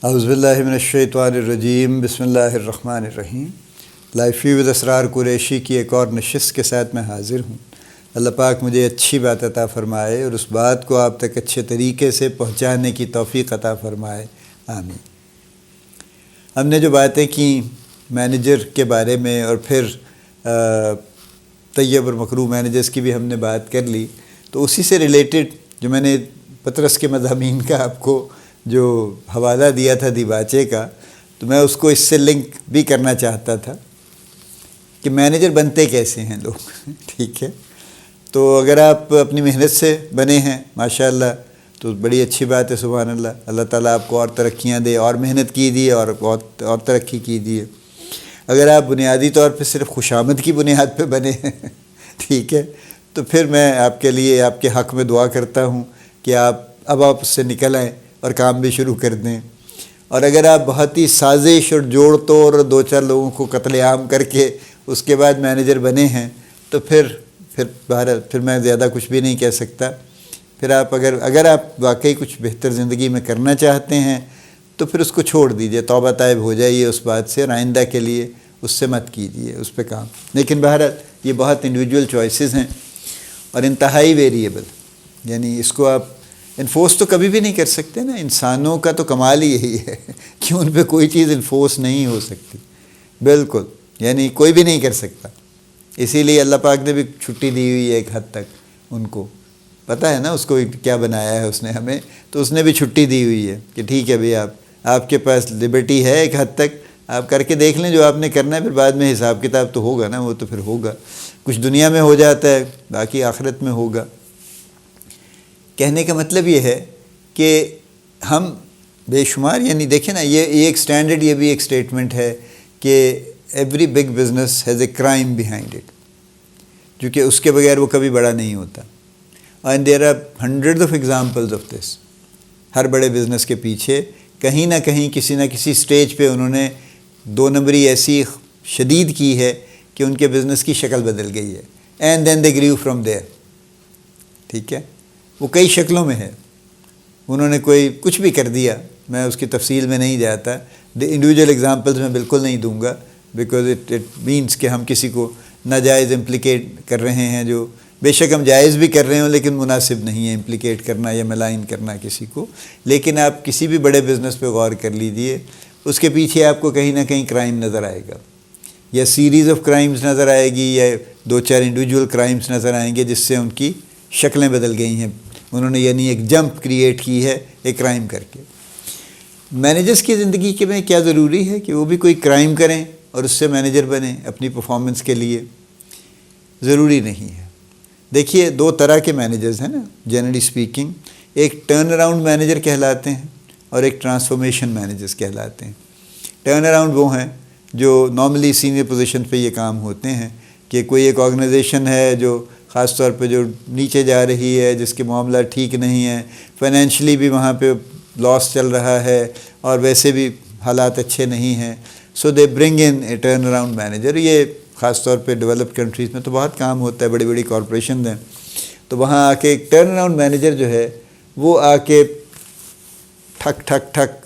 اعوذ باللہ من الشیطان الرجیم، بسم اللہ الرحمن الرحیم۔ لائف ود اسرار قریشی کی ایک اور نشست کے ساتھ میں حاضر ہوں۔ اللہ پاک مجھے اچھی بات عطا فرمائے اور اس بات کو آپ تک اچھے طریقے سے پہنچانے کی توفیق عطا فرمائے، آمین۔ ہم نے جو باتیں کی مینیجر کے بارے میں اور پھر طیب اور مکروہ مینیجرز کی بھی ہم نے بات کر لی، تو اسی سے ریلیٹڈ جو میں نے پطرس کے مضامین کا آپ کو جو حوالہ دیا تھا دیباچے کا، تو میں اس کو اس سے لنک بھی کرنا چاہتا تھا کہ مینیجر بنتے کیسے ہیں لوگ، ٹھیک ہے۔ تو اگر آپ اپنی محنت سے بنے ہیں ماشاءاللہ تو بڑی اچھی بات ہے، سبحان اللہ۔ اللہ تعالیٰ آپ کو اور ترقیاں دے، اور محنت کی دی اور بہت اور ترقی کی دی ہے۔ اگر آپ بنیادی طور پہ صرف خوشامد کی بنیاد پہ بنے ہیں ٹھیک ہے، تو پھر میں آپ کے لیے آپ کے حق میں دعا کرتا ہوں کہ آپ اس سے نکل آئیں اور کام بھی شروع کر دیں۔ اور اگر آپ بہت ہی سازش اور جوڑ توڑ اور 2-4 لوگوں کو قتل عام کر کے اس کے بعد مینیجر بنے ہیں تو پھر میں زیادہ کچھ بھی نہیں کہہ سکتا۔ پھر آپ اگر آپ واقعی کچھ بہتر زندگی میں کرنا چاہتے ہیں تو پھر اس کو چھوڑ دیجئے، توبہ طائب ہو جائیے اس بات سے، اور آئندہ کے لیے اس سے مت کیجیے اس پہ کام۔ لیکن بہرحال یہ بہت انڈیویجول چوائسیز ہیں اور انتہائی ویریبل، یعنی اس کو آپ انفورس تو کبھی بھی نہیں کر سکتے نا۔ انسانوں کا تو کمال ہی یہی ہے کہ ان پہ کوئی چیز انفورس نہیں ہو سکتی، بالکل، یعنی کوئی بھی نہیں کر سکتا۔ اسی لیے اللہ پاک نے بھی چھٹی دی ہوئی ہے ایک حد تک، ان کو پتہ ہے نا اس کو کیا بنایا ہے اس نے ہمیں، تو اس نے بھی چھٹی دی ہوئی ہے کہ ٹھیک ہے بھئی آپ کے پاس لبرٹی ہے ایک حد تک، آپ کر کے دیکھ لیں جو آپ نے کرنا ہے، پھر بعد میں حساب کتاب تو ہوگا نا، وہ تو پھر ہوگا، کچھ دنیا میں ہو جاتا ہے باقی آخرت میں ہوگا۔ کہنے کا مطلب یہ ہے کہ ہم بے شمار، یعنی دیکھیں نا، یہ ایک سٹینڈرڈ، یہ بھی ایک سٹیٹمنٹ ہے کہ every big business has a crime behind it, کیونکہ اس کے بغیر وہ کبھی بڑا نہیں ہوتا۔ And there are hundred of examples of this. ہر بڑے بزنس کے پیچھے کہیں نہ کہیں کسی نہ کسی سٹیج پہ انہوں نے 2 نمبری ایسی شدید کی ہے کہ ان کے بزنس کی شکل بدل گئی ہے، and then they grew from there, ٹھیک ہے۔ وہ کئی شکلوں میں ہے، انہوں نے کوئی کچھ بھی کر دیا، میں اس کی تفصیل میں نہیں جاتا، انڈیویجول ایگزامپلز میں بالکل نہیں دوں گا، بیکاز اٹ مینس کہ ہم کسی کو ناجائز امپلیکیٹ کر رہے ہیں، جو بے شک ہم جائز بھی کر رہے ہوں لیکن مناسب نہیں ہے امپلیکیٹ کرنا یا ملائن کرنا کسی کو۔ لیکن آپ کسی بھی بڑے بزنس پہ غور کر لیجئے، اس کے پیچھے آپ کو کہیں نہ کہیں کرائم نظر آئے گا، یا سیریز آف کرائمز نظر آئے گی، یا 2-4 انڈیویجول کرائمز نظر آئیں گے جس سے ان کی شکلیں بدل گئی ہیں، انہوں نے یعنی ایک جمپ کریٹ کی ہے ایک کرائم کر کے۔ مینیجرز کی زندگی کے میں کیا ضروری ہے کہ وہ بھی کوئی کرائم کریں اور اس سے مینیجر بنیں اپنی پرفارمنس کے لیے؟ ضروری نہیں ہے۔ دیکھیے 2 طرح کے مینیجرز ہیں نا جنرلی سپیکنگ، ایک ٹرن اراؤنڈ مینیجر کہلاتے ہیں اور ایک ٹرانسفارمیشن مینیجرز کہلاتے ہیں۔ ٹرن اراؤنڈ وہ ہیں جو نارملی سینئر پوزیشن پہ یہ کام ہوتے ہیں کہ کوئی ایک آرگنائزیشن ہے جو خاص طور پہ جو نیچے جا رہی ہے، جس کے معاملات ٹھیک نہیں ہیں، فائنینشلی بھی وہاں پہ لاس چل رہا ہے اور ویسے بھی حالات اچھے نہیں ہیں، سو دے برنگ ان اے ٹرن اراؤنڈ مینیجر۔ یہ خاص طور پہ ڈیولپڈ کنٹریز میں تو بہت کام ہوتا ہے، بڑی بڑی کارپوریشنز ہیں، تو وہاں آ کے ایک ٹرن اراؤنڈ مینیجر جو ہے وہ آ کے ٹھک ٹھک ٹھک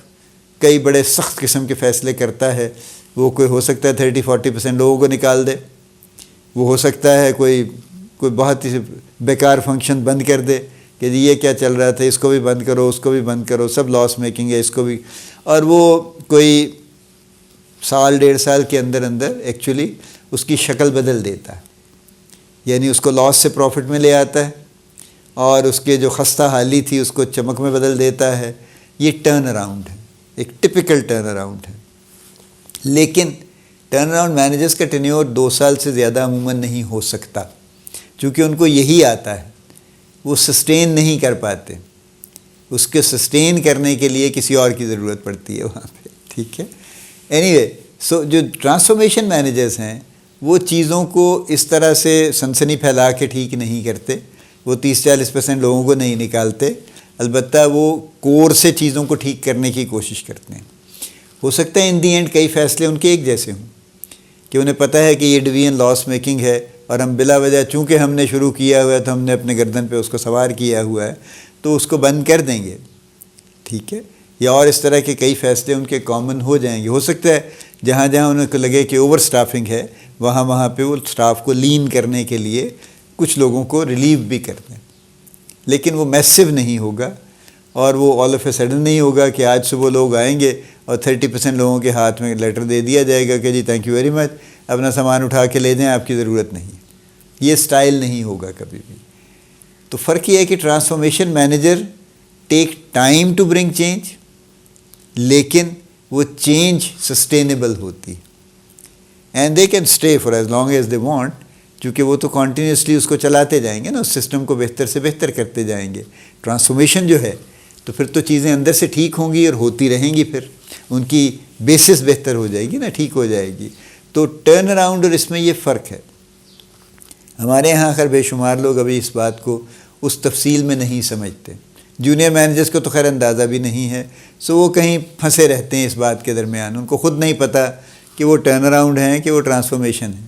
کئی بڑے سخت قسم کے فیصلے کرتا ہے۔ وہ کوئی ہو سکتا ہے 30-40% لوگوں کو نکال دے، وہ ہو سکتا ہے کوئی بہت ہی بیکار فنکشن بند کر دے کہ جی یہ کیا چل رہا تھا، اس کو بھی بند کرو، اس کو بھی بند کرو، سب لاس میکنگ ہے، اس کو بھی، اور وہ کوئی 1-1.5 سال کے اندر ایکچولی اس کی شکل بدل دیتا ہے، یعنی اس کو لاس سے پروفٹ میں لے آتا ہے اور اس کے جو خستہ حالی تھی اس کو چمک میں بدل دیتا ہے۔ یہ ٹرن اراؤنڈ ہے، ایک ٹپیکل ٹرن اراؤنڈ ہے۔ لیکن ٹرن اراؤنڈ مینیجرز کا ٹینیور 2 سال سے زیادہ عموماً نہیں ہو سکتا، چونکہ ان کو یہی آتا ہے، وہ سسٹین نہیں کر پاتے، اس کے سسٹین کرنے کے لیے کسی اور کی ضرورت پڑتی ہے وہاں پہ، ٹھیک ہے۔ اینی وے، سو جو ٹرانسفارمیشن مینیجرز ہیں وہ چیزوں کو اس طرح سے سنسنی پھیلا کے ٹھیک نہیں کرتے، وہ 30-40% لوگوں کو نہیں نکالتے، البتہ وہ کور سے چیزوں کو ٹھیک کرنے کی کوشش کرتے ہیں۔ ہو سکتا ہے ان دی اینڈ کئی فیصلے ان کے ایک جیسے ہوں کہ انہیں پتہ ہے کہ یہ ڈویژن لاس میکنگ ہے اور ہم بلا وجہ چونکہ ہم نے شروع کیا ہوا ہے تو ہم نے اپنے گردن پہ اس کو سوار کیا ہوا ہے تو اس کو بند کر دیں گے، ٹھیک ہے۔ یا اور اس طرح کے کئی فیصلے ان کے کامن ہو جائیں گے. ہو سکتا ہے جہاں جہاں ان کو لگے کہ اوور سٹافنگ ہے وہاں پہ وہ سٹاف کو لین کرنے کے لیے کچھ لوگوں کو ریلیو بھی کر دیں, لیکن وہ میسو نہیں ہوگا اور وہ آل آف اے سڈن نہیں ہوگا کہ آج صبح لوگ آئیں گے اور 30% لوگوں کے ہاتھ میں لیٹر دے دیا جائے گا کہ جی تھینک یو ویری مچ, اپنا سامان اٹھا کے لے جائیں, آپ کی ضرورت نہیں. یہ سٹائل نہیں ہوگا کبھی بھی. تو فرق یہ ہے کہ transformation manager take time to bring change, لیکن وہ چینج سسٹینیبل ہوتی and they can stay for as long as they want, کیونکہ وہ تو کنٹینیوسلی اس کو چلاتے جائیں گے نا, اس سسٹم کو بہتر سے بہتر کرتے جائیں گے. ٹرانسفارمیشن جو ہے تو پھر تو چیزیں اندر سے ٹھیک ہوں گی اور ہوتی رہیں گی, پھر ان کی بیسس بہتر ہو جائے گی نا, ٹھیک ہو جائے گی. تو ٹرن اراؤنڈ اور اس میں یہ فرق ہے. ہمارے یہاں خیر بے شمار لوگ ابھی اس بات کو اس تفصیل میں نہیں سمجھتے. جونیئر مینیجرز کو تو خیر اندازہ بھی نہیں ہے, سو وہ کہیں پھنسے رہتے ہیں اس بات کے درمیان. ان کو خود نہیں پتہ کہ وہ ٹرن اراؤنڈ ہیں کہ وہ ٹرانسفارمیشن ہے.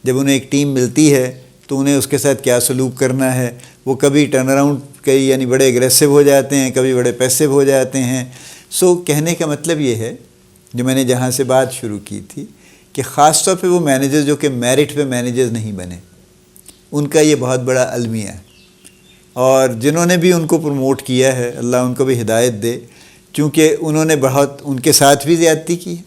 جب انہیں ایک ٹیم ملتی ہے تو انہیں اس کے ساتھ کیا سلوک کرنا ہے. وہ کبھی ٹرن اراؤنڈ کئی یعنی بڑے اگریسو ہو جاتے ہیں, کبھی بڑے پیسو ہو جاتے ہیں. سو کہنے کا مطلب یہ ہے جو میں نے جہاں سے بات شروع کی تھی کہ خاص طور پہ وہ مینیجر جو کہ میرٹ پہ مینیجر نہیں بنے, ان کا یہ بہت بڑا المیہ ہے. اور جنہوں نے بھی ان کو پروموٹ کیا ہے اللہ ان کو بھی ہدایت دے, چونکہ انہوں نے بہت ان کے ساتھ بھی زیادتی کی ہے,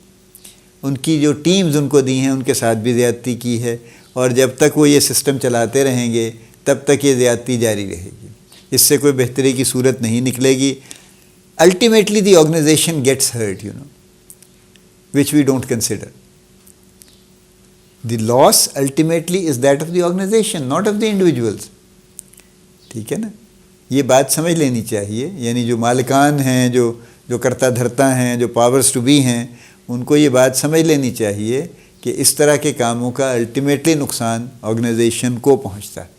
ان کی جو ٹیمز ان کو دی ہیں ان کے ساتھ بھی زیادتی کی ہے, اور جب تک وہ یہ سسٹم چلاتے رہیں گے تب تک یہ زیادتی جاری رہے گی. اس سے کوئی بہتری کی صورت نہیں نکلے گی. Ultimately the organization gets hurt which we don't consider. The loss ultimately is that of the organization, not of the individuals. ٹھیک ہے نا, یہ بات سمجھ لینی چاہیے. یعنی جو مالکان ہیں, جو کرتا دھرتا ہیں, جو پاورز ٹو بی ہیں, ان کو یہ بات سمجھ لینی چاہیے کہ اس طرح کے کاموں کا الٹیمیٹلی نقصان آرگنائزیشن کو پہنچتا ہے.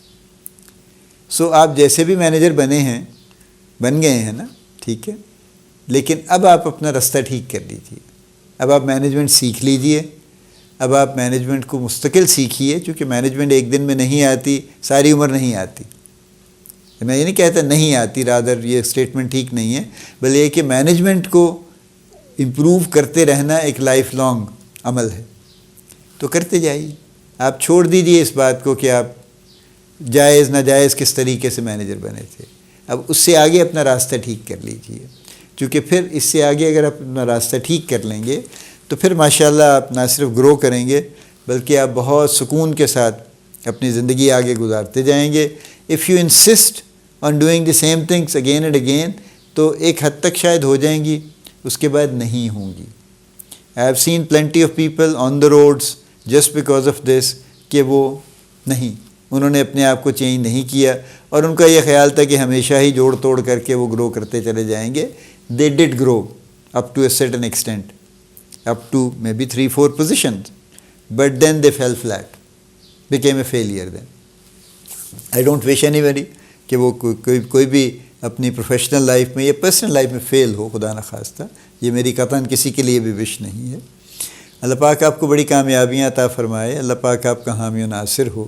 سو آپ جیسے بھی مینیجر بن گئے ہیں نا, ٹھیک ہے, لیکن اب آپ اپنا رستہ ٹھیک کر لیجیے. اب آپ مینجمنٹ سیکھ لیجئے. اب آپ مینجمنٹ کو مستقل سیکھیے, چونکہ مینجمنٹ ایک دن میں نہیں آتی, ساری عمر نہیں آتی. میں یہ نہیں کہتا نہیں آتی, رادر یہ اسٹیٹمنٹ ٹھیک نہیں ہے, بلکہ یہ کہ مینجمنٹ کو امپروو کرتے رہنا ایک لائف لانگ عمل ہے. تو کرتے جائیے. آپ چھوڑ دیجئے اس بات کو کہ آپ جائز ناجائز کس طریقے سے مینیجر بنے تھے. اب اس سے آگے اپنا راستہ ٹھیک کر لیجئے, کیونکہ پھر اس سے آگے اگر آپ اپنا راستہ ٹھیک کر لیں گے تو پھر ماشاءاللہ آپ نہ صرف گرو کریں گے بلکہ آپ بہت سکون کے ساتھ اپنی زندگی آگے گزارتے جائیں گے. If you insist on doing the same things again and again تو ایک حد تک شاید ہو جائیں گی, اس کے بعد نہیں ہوں گی. I have seen plenty of people on the roads just because of this کہ وہ انہوں نے اپنے آپ کو چینج نہیں کیا, اور ان کا یہ خیال تھا کہ ہمیشہ ہی جوڑ توڑ کر کے وہ گرو کرتے چلے جائیں گے. They did grow up to a certain extent, up to maybe 3-4 positions, but then they fell flat, became a failure then. I don't wish anybody کہ وہ کوئی بھی اپنی پروفیشنل لائف میں یا پرسنل لائف میں فیل ہو, خدا نخواستہ. یہ میری قطعاً کسی کے لیے بھی وش نہیں ہے. اللہ پاک آپ کو بڑی کامیابیاں عطا فرمائے. اللہ پاک آپ کا حامی و ناصر ہو,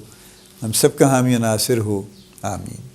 ہم سب کا حامی و ناصر ہو. آمین.